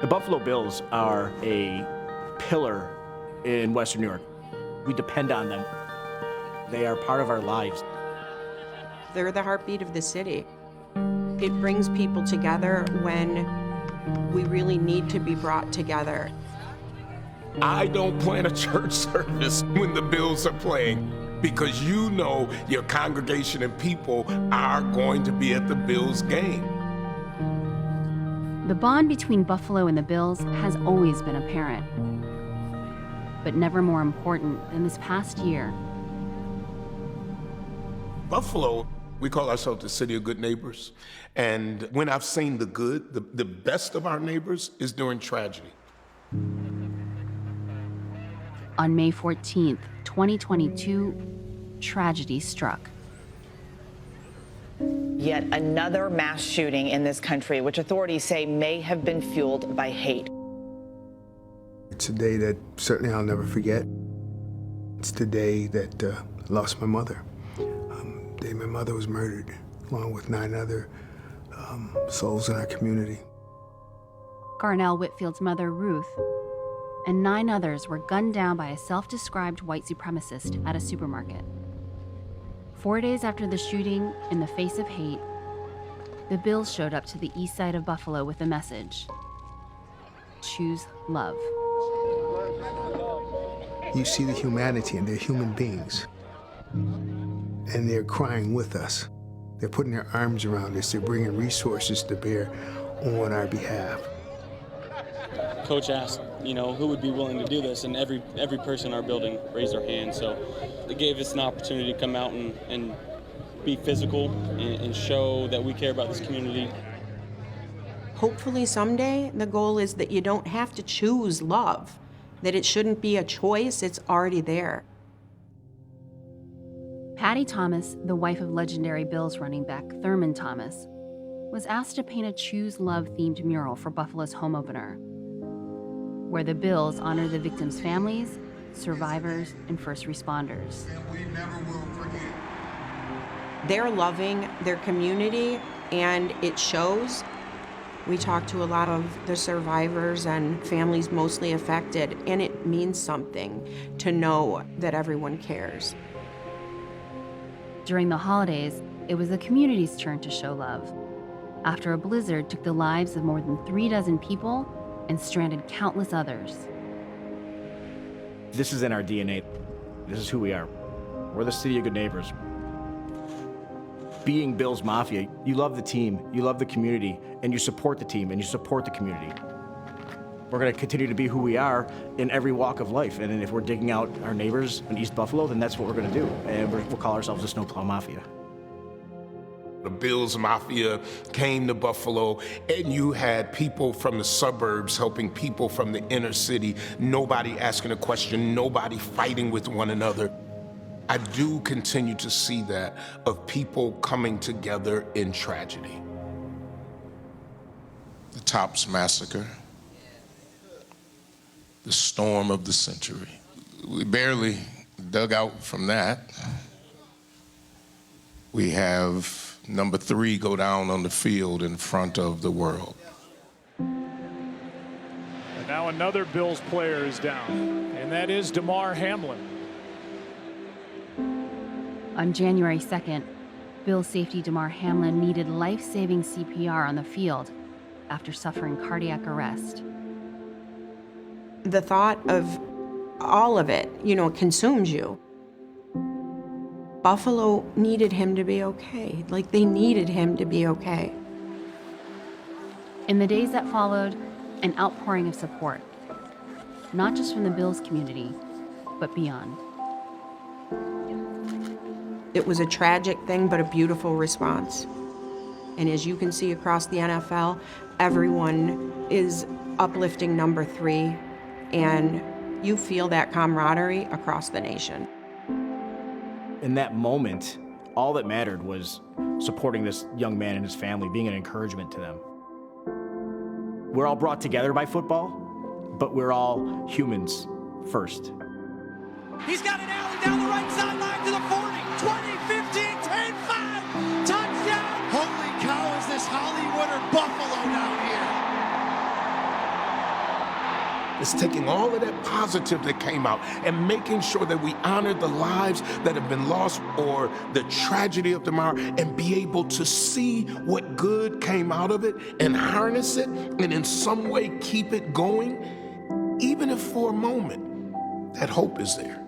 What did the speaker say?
The Buffalo Bills are a pillar in Western New York. We depend on them. They are part of our lives. They're the heartbeat of the city. It brings people together when we really need to be brought together. I don't plan a church service when the Bills are playing because you know your congregation and people are going to be at the Bills game. The bond between Buffalo and the Bills has always been apparent, but never more important than this past year. Buffalo, we call ourselves the city of good neighbors. And when I've seen the good, the best of our neighbors is during tragedy. On May 14th, 2022, tragedy struck. Yet another mass shooting in this country, which authorities say may have been fueled by hate. It's a day that certainly I'll never forget. It's the day that I lost my mother. The day my mother was murdered, along with 9 other souls in our community. Garnell Whitfield's mother, Ruth, and 9 others were gunned down by a self-described white supremacist at a supermarket. 4 days after the shooting, in the face of hate, the Bills showed up to the east side of Buffalo with a message: choose love. You see the humanity, and they're human beings. And they're crying with us. They're putting their arms around us. They're bringing resources to bear on our behalf. Coach asked, who would be willing to do this, and every person in our building raised their hand. So it gave us an opportunity to come out and be physical and show that we care about this community. Hopefully someday the goal is that you don't have to choose love, that it shouldn't be a choice, it's already there. Patty Thomas, the wife of legendary Bills running back Thurman Thomas, was asked to paint a Choose Love-themed mural for Buffalo's home opener, where the Bills honor the victims' families, survivors, and first responders. And we never will forget. They're loving their community, and it shows. We talk to a lot of the survivors and families mostly affected, and it means something to know that everyone cares. During the holidays, it was the community's turn to show love, after a blizzard took the lives of more than 36 people and stranded countless others. This is in our DNA. This is who we are. We're the city of good neighbors. Being Bills Mafia, you love the team, you love the community, and you support the team, and you support the community. We're going to continue to be who we are in every walk of life. And if we're digging out our neighbors in East Buffalo, then that's what we're going to do. And we'll call ourselves the Snowplow Mafia. The Bills Mafia came to Buffalo, and you had people from the suburbs helping people from the inner city, nobody asking a question, nobody fighting with one another. I do continue to see that, of people coming together in tragedy. The Tops Massacre, the storm of the century. We barely dug out from that. We have number 3 go down on the field in front of the world. And now another Bills player is down, and that is Damar Hamlin. On January 2nd, Bills safety Damar Hamlin needed life-saving CPR on the field after suffering cardiac arrest. The thought of all of it, consumes you. Buffalo needed him to be okay. Like, they needed him to be okay. In the days that followed, an outpouring of support, not just from the Bills community, but beyond. It was a tragic thing, but a beautiful response. And as you can see across the NFL, everyone is uplifting number 3, and you feel that camaraderie across the nation. In that moment, all that mattered was supporting this young man and his family, being an encouragement to them. We're all brought together by football, but we're all humans first. He's got an alley down the right sideline to the 40, 20, 15, 10, 5, touchdown! Holy cow, is this Hollywood or Buffalo down here? It's taking all of that positive that came out and making sure that we honor the lives that have been lost or the tragedy of tomorrow and be able to see what good came out of it and harness it and in some way keep it going, even if for a moment that hope is there.